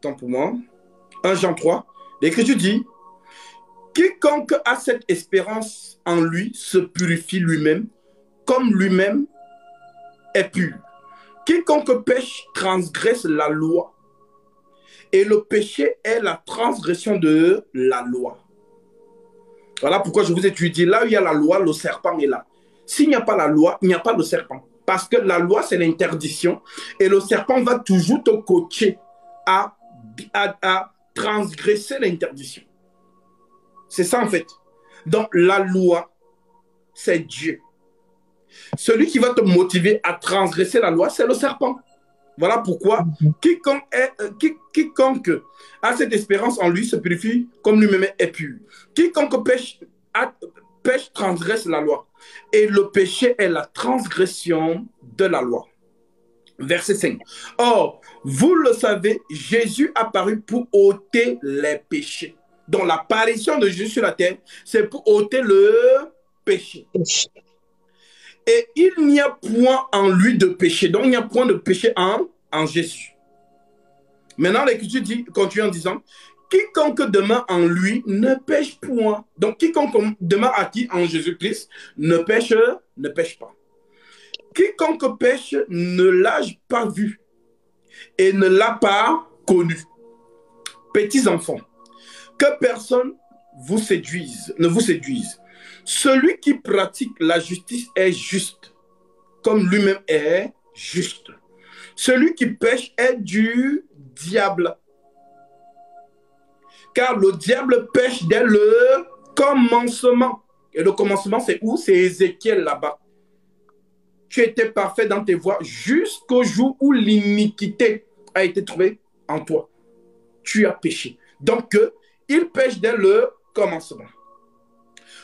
Tant pour moi. 1 Jean 3. L'Écriture dit, quiconque a cette espérance en lui se purifie lui-même, comme lui-même est pur. Quiconque pêche transgresse la loi. Et le péché est la transgression de la loi. Voilà pourquoi je vous ai dit, là où il y a la loi, le serpent est là. S'il n'y a pas la loi, il n'y a pas de serpent. Parce que la loi, c'est l'interdiction. Et le serpent va toujours te coacher à transgresser l'interdiction. C'est ça en fait. Donc la loi, c'est Dieu. Celui qui va te motiver à transgresser la loi, c'est le serpent. Voilà pourquoi quiconque a cette espérance en lui se purifie comme lui-même est pur. Quiconque pêche transgresse la loi. Et le péché est la transgression de la loi. Verset 5. Or, vous le savez, Jésus apparut pour ôter les péchés. Donc l'apparition de Jésus sur la terre, c'est pour ôter le péché. Et il n'y a point en lui de péché. Donc il n'y a point de péché en Jésus. Maintenant, l'Écriture dit, continue en disant, quiconque demeure en lui ne pêche point. Donc quiconque demeure acquis en Jésus-Christ ne pêche pas. Quiconque pêche ne l'a pas vu et ne l'a pas connu. Petits enfants, que personne ne vous séduise. Celui qui pratique la justice est juste, comme lui-même est juste. Celui qui pêche est du diable. Car le diable pêche dès le commencement. Et le commencement, c'est où? C'est Ézéchiel là-bas. Tu étais parfait dans tes voies jusqu'au jour où l'iniquité a été trouvée en toi. Tu as péché. Donc, il pêche dès le commencement.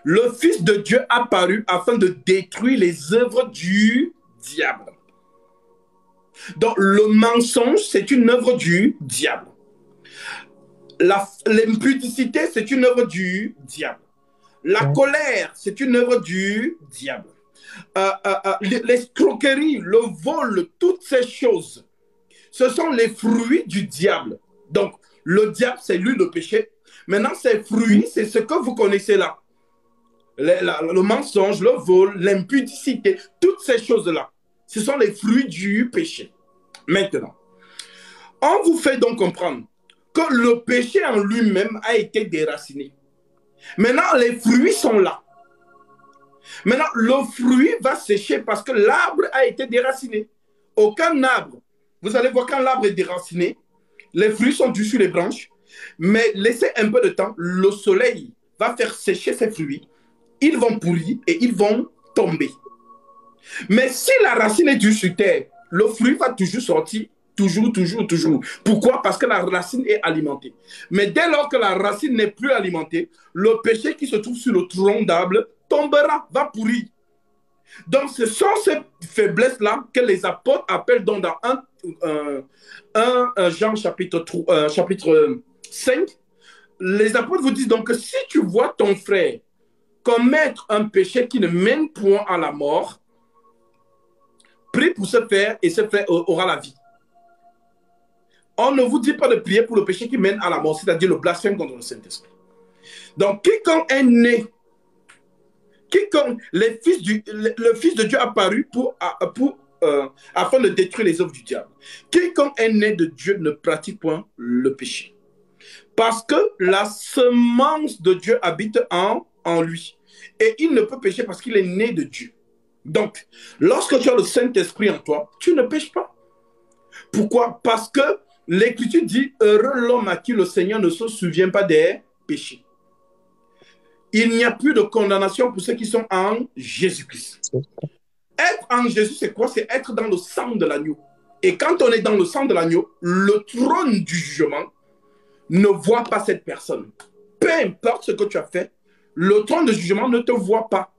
Le Fils de Dieu apparut afin de détruire les œuvres du diable. Donc, le mensonge, c'est une œuvre du diable. L'impudicité, c'est une œuvre du diable. La colère, c'est une œuvre du diable. L'escroquerie, le vol, toutes ces choses, ce sont les fruits du diable. Donc, le diable, c'est lui le péché. Maintenant, ces fruits, c'est ce que vous connaissez là. Le mensonge, le vol, l'impudicité, toutes ces choses-là, ce sont les fruits du péché. Maintenant, on vous fait donc comprendre que le péché en lui-même a été déraciné. Maintenant, les fruits sont là. Maintenant, le fruit va sécher parce que l'arbre a été déraciné. Aucun arbre, vous allez voir quand l'arbre est déraciné, les fruits sont dus sur les branches, mais laissez un peu de temps, le soleil va faire sécher ces fruits, ils vont pourrir et ils vont tomber. Mais si la racine est dure sur terre, le fruit va toujours sortir, toujours. Pourquoi? Parce que la racine est alimentée. Mais dès lors que la racine n'est plus alimentée, le péché qui se trouve sur le tronc d'arbre tombera, va pourrir. Donc, ce sont ces faiblesses-là que les apôtres appellent donc dans 1 Jean chapitre 5. Les apôtres vous disent donc que si tu vois ton frère commettre un péché qui ne mène point à la mort, prie pour ce frère et ce frère aura la vie. On ne vous dit pas de prier pour le péché qui mène à la mort, c'est-à-dire le blasphème contre le Saint-Esprit. Donc, quiconque est né, le Fils de Dieu apparu afin de détruire les œuvres du diable. Quiconque est né de Dieu ne pratique point le péché. Parce que la semence de Dieu habite en lui. Et il ne peut pécher parce qu'il est né de Dieu. Donc, lorsque tu as le Saint-Esprit en toi, tu ne péches pas. Pourquoi? Parce que l'Écriture dit, heureux l'homme à qui le Seigneur ne se souvient pas des péchés. Il n'y a plus de condamnation pour ceux qui sont en Jésus-Christ. Être en Jésus, c'est quoi? C'est être dans le sang de l'agneau. Et quand on est dans le sang de l'agneau, le trône du jugement ne voit pas cette personne. Peu importe ce que tu as fait, le trône de jugement ne te voit pas.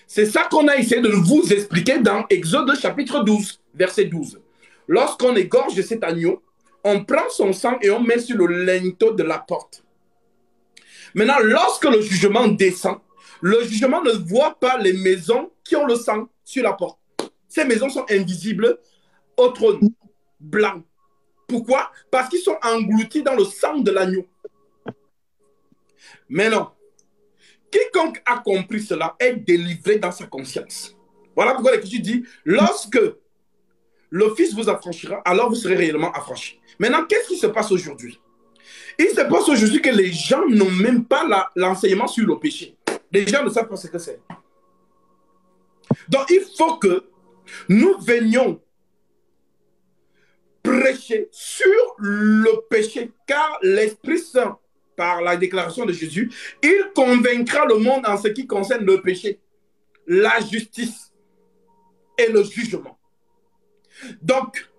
C'est ça qu'on a essayé de vous expliquer dans Exode chapitre 12, verset 12. Lorsqu'on égorge cet agneau, on prend son sang et on met sur le linteau de la porte. Maintenant, lorsque le jugement descend, le jugement ne voit pas les maisons qui ont le sang sur la porte. Ces maisons sont invisibles au trône blanc. Pourquoi? Parce qu'ils sont engloutis dans le sang de l'agneau. Mais non, quiconque a compris cela est délivré dans sa conscience. Voilà pourquoi l'Écriture dit, lorsque le Fils vous affranchira, alors vous serez réellement affranchis. Maintenant, qu'est-ce qui se passe aujourd'hui? Il se passe aujourd'hui que les gens n'ont même pas l'enseignement sur le péché. Les gens ne savent pas ce que c'est. Donc, il faut que nous venions prêcher sur le péché, car l'Esprit Saint, par la déclaration de Jésus, il convaincra le monde en ce qui concerne le péché, la justice et le jugement. Donc,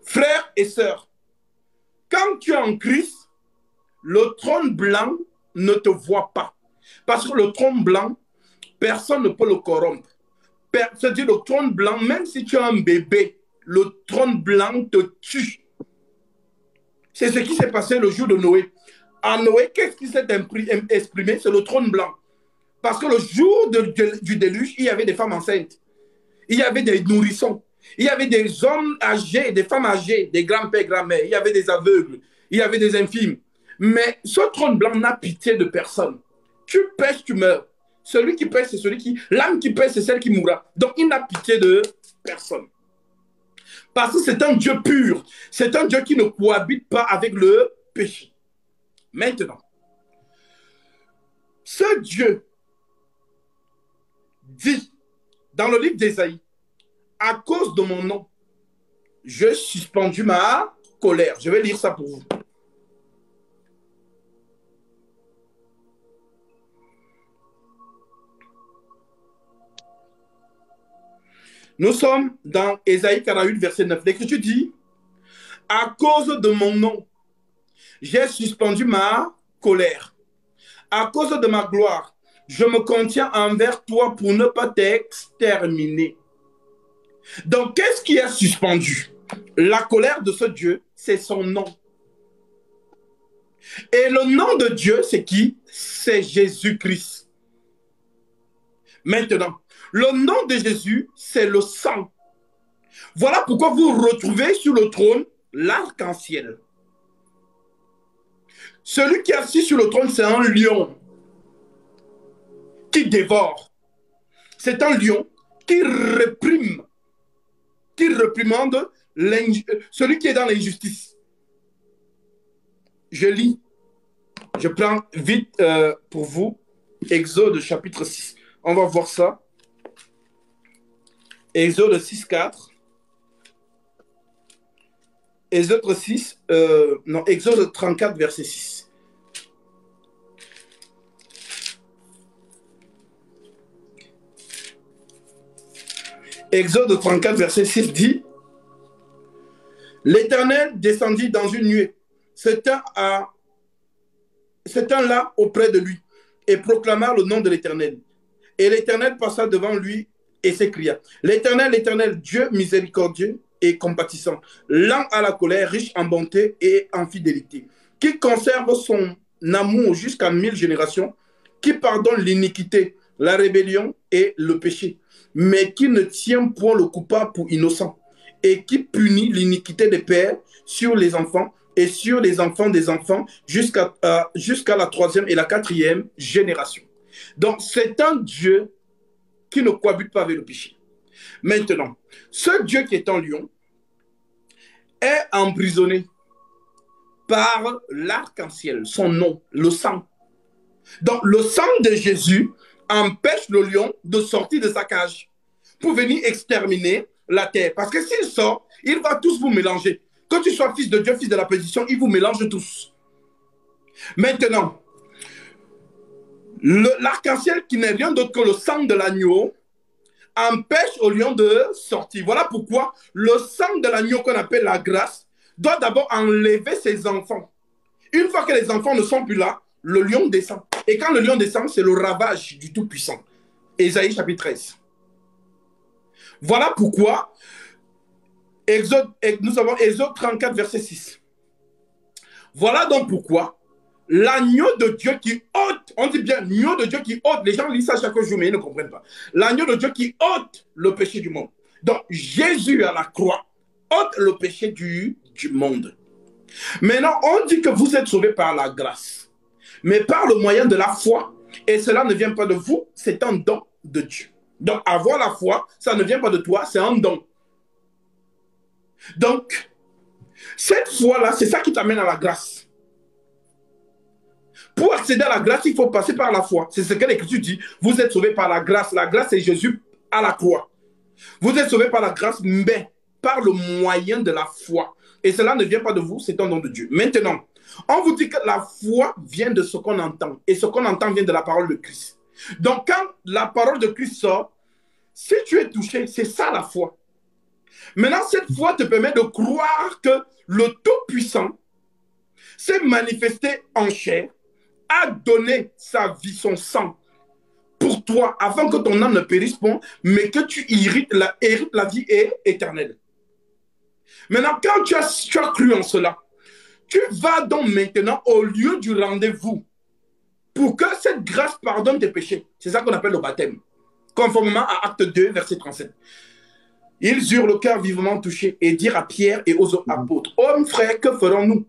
frères et sœurs, quand tu es en Christ, le trône blanc ne te voit pas. Parce que le trône blanc, personne ne peut le corrompre. C'est-à-dire le trône blanc, même si tu as un bébé, le trône blanc te tue. C'est ce qui s'est passé le jour de Noé. En Noé, qu'est-ce qui s'est exprimé? C'est le trône blanc. Parce que le jour du déluge, il y avait des femmes enceintes. Il y avait des nourrissons. Il y avait des hommes âgés, des femmes âgées, des grands-pères, grand-mères. Il y avait des aveugles. Il y avait des infirmes. Mais ce trône blanc n'a pitié de personne. Tu pèches, tu meurs. Celui qui pèche, c'est celui qui... L'âme qui pèche, c'est celle qui mourra. Donc, il n'a pitié de personne. Parce que c'est un Dieu pur. C'est un Dieu qui ne cohabite pas avec le péché. Maintenant, ce Dieu dit dans le livre d'Ésaïe, à cause de mon nom, je suspendu ma colère. Je vais lire ça pour vous. Nous sommes dans Ésaïe 48, verset 9. L'Écriture dit, à cause de mon nom, j'ai suspendu ma colère. À cause de ma gloire, je me contiens envers toi pour ne pas t'exterminer. Donc, qu'est-ce qui est suspendu? La colère de ce Dieu, c'est son nom. Et le nom de Dieu, c'est qui? C'est Jésus-Christ. Maintenant, le nom de Jésus, c'est le sang. Voilà pourquoi vous retrouvez sur le trône l'arc-en-ciel. Celui qui est assis sur le trône, c'est un lion qui dévore. C'est un lion qui réprime, qui réprimande celui qui est dans l'injustice. Je lis, je prends vite pour vous, Exode chapitre 6. On va voir ça. Exode 6, 4. Exode 34, verset 6. Exode 34, verset 6 dit, l'Éternel descendit dans une nuée, s'étend là auprès de lui, et proclama le nom de l'Éternel. Et l'Éternel passa devant lui et s'écria, l'Éternel, l'Éternel, Dieu miséricordieux et compatissant, lent à la colère, riche en bonté et en fidélité, qui conserve son amour jusqu'à 1000 générations, qui pardonne l'iniquité, la rébellion et le péché, mais qui ne tient point le coupable pour innocent, et qui punit l'iniquité des pères sur les enfants et sur les enfants des enfants jusqu'à la 3e et la 4e génération. Donc, c'est un Dieu qui ne cohabite pas avec le péché. Maintenant, ce Dieu qui est en lion est emprisonné par l'arc-en-ciel, son nom, le sang. Donc, le sang de Jésus empêche le lion de sortir de sa cage pour venir exterminer la terre. Parce que s'il sort, il va tous vous mélanger. Que tu sois fils de Dieu, fils de la perdition, il vous mélange tous. Maintenant, l'arc-en-ciel qui n'est rien d'autre que le sang de l'agneau empêche au lion de sortir. Voilà pourquoi le sang de l'agneau qu'on appelle la grâce doit d'abord enlever ses enfants. Une fois que les enfants ne sont plus là, le lion descend. Et quand le lion descend, c'est le ravage du Tout-Puissant. Ésaïe chapitre 13. Voilà pourquoi nous avons Exode 34, verset 6. Voilà donc pourquoi l'agneau de Dieu qui ôte, on dit bien l'agneau de Dieu qui ôte, les gens lisent ça chaque jour mais ils ne comprennent pas. L'agneau de Dieu qui ôte le péché du monde. Donc Jésus à la croix ôte le péché du du monde. Maintenant, on dit que vous êtes sauvés par la grâce, mais par le moyen de la foi. Et cela ne vient pas de vous, c'est un don de Dieu. Donc, avoir la foi, ça ne vient pas de toi, c'est un don. Donc, cette foi-là, c'est ça qui t'amène à la grâce. Pour accéder à la grâce, il faut passer par la foi. C'est ce que l'Écriture dit. Vous êtes sauvés par la grâce. La grâce, c'est Jésus à la croix. Vous êtes sauvés par la grâce, mais par le moyen de la foi. Et cela ne vient pas de vous, c'est un don de Dieu. Maintenant, on vous dit que la foi vient de ce qu'on entend. Et ce qu'on entend vient de la parole de Christ. Donc, quand la parole de Christ sort, si tu es touché, c'est ça la foi. Maintenant, cette foi te permet de croire que le Tout-Puissant s'est manifesté en chair, a donné sa vie, son sang, pour toi, afin que ton âme ne périsse pas, mais que tu hérites la vie éternelle. Maintenant, quand tu as cru en cela, tu vas donc maintenant au lieu du rendez-vous pour que cette grâce pardonne tes péchés. C'est ça qu'on appelle le baptême. Conformément à Acte 2, verset 37. Ils eurent le cœur vivement touché et dirent à Pierre et aux autres apôtres, hommes frères, que ferons-nous?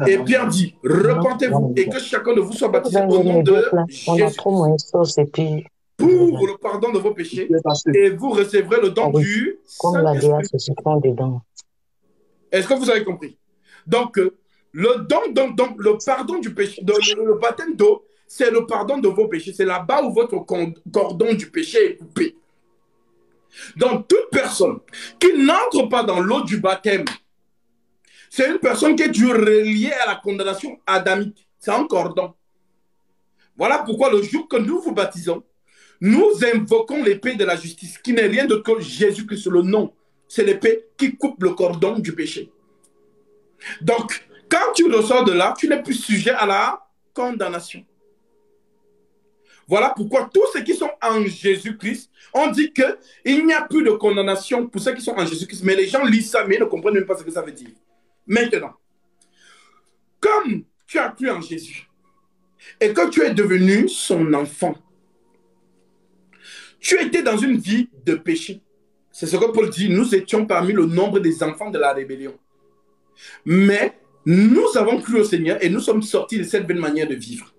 Et Pierre dit, repentez-vous et que chacun de vous soit baptisé au nom de Jésus pour le pardon de vos péchés et vous recevrez le don du Saint-Esprit. Est-ce que vous avez compris? Donc, le pardon du péché, le baptême d'eau, c'est le pardon de vos péchés. C'est là-bas où votre cordon du péché est coupé. Donc, toute personne qui n'entre pas dans l'eau du baptême, c'est une personne qui est reliée à la condamnation adamique. C'est un cordon. Voilà pourquoi le jour que nous vous baptisons, nous invoquons l'épée de la justice, qui n'est rien d'autre que Jésus-Christ, le nom. C'est l'épée qui coupe le cordon du péché. Donc, quand tu ressors de là, tu n'es plus sujet à la condamnation. Voilà pourquoi tous ceux qui sont en Jésus-Christ, on dit qu'il n'y a plus de condamnation pour ceux qui sont en Jésus-Christ. Mais les gens lisent ça, mais ne comprennent même pas ce que ça veut dire. Maintenant, comme tu as cru en Jésus et que tu es devenu son enfant, tu étais dans une vie de péché. C'est ce que Paul dit, nous étions parmi le nombre des enfants de la rébellion. Mais nous avons cru au Seigneur et nous sommes sortis de cette belle manière de vivre.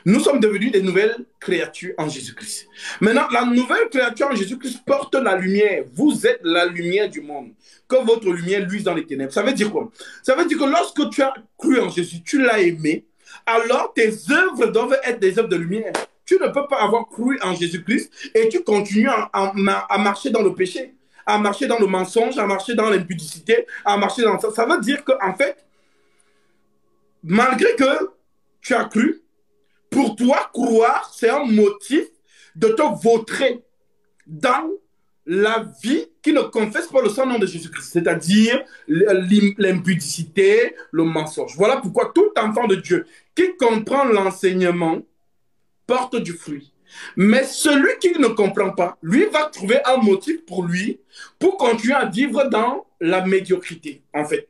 Nous sommes devenus des nouvelles créatures en Jésus-Christ. Maintenant, la nouvelle créature en Jésus-Christ porte la lumière. Vous êtes la lumière du monde. Que votre lumière luise dans les ténèbres. Ça veut dire quoi? Ça veut dire que lorsque tu as cru en Jésus, tu l'as aimé, alors tes œuvres doivent être des œuvres de lumière. Tu ne peux pas avoir cru en Jésus-Christ et tu continues à marcher dans le péché, à marcher dans le mensonge, à marcher dans l'impudicité, à marcher dans ça. Ça veut dire qu'en fait, malgré que tu as cru, pour toi, croire, c'est un motif de te vautrer dans la vie qui ne confesse pas le sang nom de Jésus-Christ, c'est-à-dire l'impudicité, le mensonge. Voilà pourquoi tout enfant de Dieu qui comprend l'enseignement porte du fruit. Mais celui qui ne comprend pas, lui va trouver un motif pour lui pour continuer à vivre dans la médiocrité, en fait.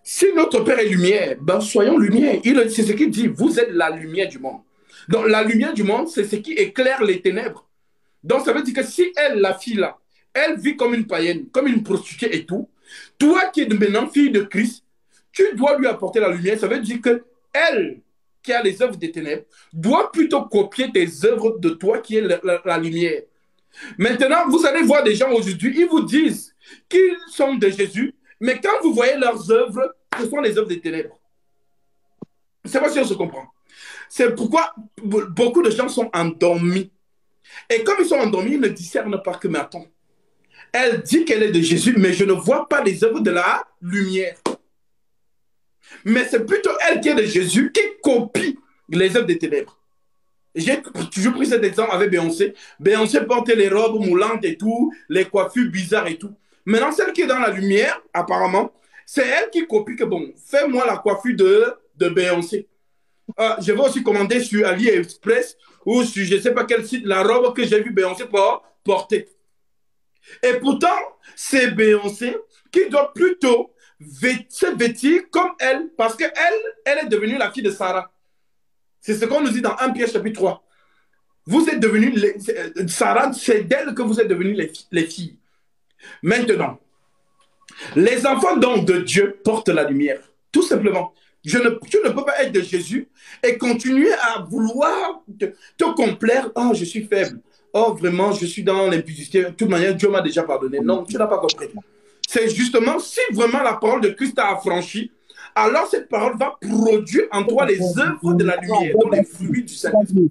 Si notre Père est lumière, ben soyons lumière. C'est ce qu'il dit, vous êtes la lumière du monde. Donc la lumière du monde, c'est ce qui éclaire les ténèbres. Donc ça veut dire que si elle, la fille là, elle vit comme une païenne, comme une prostituée et tout, toi qui es maintenant fille de Christ, tu dois lui apporter la lumière. Ça veut dire que elle, qui a les œuvres des ténèbres, doit plutôt copier tes œuvres de toi qui est la lumière. Maintenant, vous allez voir des gens aujourd'hui, ils vous disent qu'ils sont de Jésus, mais quand vous voyez leurs œuvres, ce sont les œuvres des ténèbres. Je ne sais pas si on se comprend. C'est pourquoi beaucoup de gens sont endormis. Et comme ils sont endormis, ils ne discernent pas que, mais attends, elle dit qu'elle est de Jésus, mais je ne vois pas les œuvres de la lumière. Mais c'est plutôt elle qui est de Jésus qui copie les œuvres des ténèbres. J'ai toujours pris cet exemple avec Beyoncé. Beyoncé portait les robes moulantes et tout, les coiffures bizarres et tout. Maintenant, celle qui est dans la lumière, apparemment, c'est elle qui copie que, bon, fais-moi la coiffure de Beyoncé. Je vais aussi commander sur AliExpress ou sur je ne sais pas quel site la robe que j'ai vu Beyoncé porter. Et pourtant, c'est Beyoncé qui doit plutôt se vêtir comme elle, parce qu'elle est devenue la fille de Sarah. C'est ce qu'on nous dit dans 1 Pierre chapitre 3. Vous êtes devenus, Sarah, c'est d'elle que vous êtes devenus les filles. Maintenant, Les enfants donc de Dieu portent la lumière, tout simplement. Tu ne peux pas être de Jésus et continuer à vouloir te complaire. Oh, je suis faible. Oh, vraiment, je suis dans l'impudicité. De toute manière, Dieu m'a déjà pardonné. Non, tu n'as pas compris. C'est justement si vraiment la parole de Christ t'a affranchi, alors cette parole va produire en toi les œuvres de la lumière, donc les fruits du Saint-Esprit.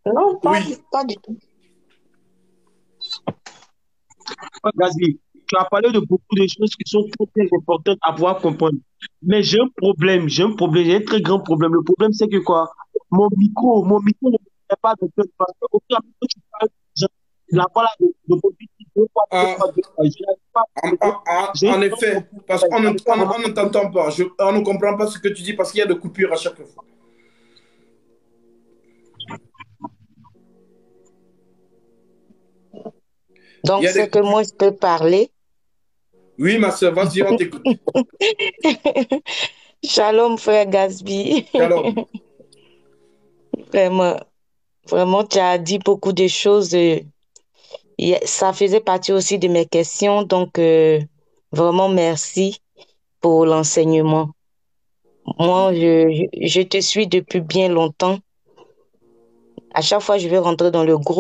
Non, Oui, pas du tout. Gasly, tu as parlé de beaucoup de choses qui sont très, très importantes à pouvoir comprendre. Mais j'ai un très grand problème. Le problème, c'est que quoi? Mon micro ne fait pas de tête parce que au fur et à mesure que tu parles, la parole de politique, euh, je n'arrive pas à comprendre. J'ai un en grand effet, problème. parce qu'on J'arrive pas à on ne comprendre. t'entend pas. On ne comprend pas ce que tu dis parce qu'il y a des coupures à chaque fois. Il y Donc, a des c'est que coupures. moi, je peux parler. Oui, ma soeur, vas-y, on t'écoute. Shalom, frère Gasby. Shalom. Vraiment, vraiment, tu as dit beaucoup de choses. Ça faisait partie aussi de mes questions. Donc, vraiment, merci pour l'enseignement. Moi, je te suis depuis bien longtemps. À chaque fois, je vais rentrer dans le groupe.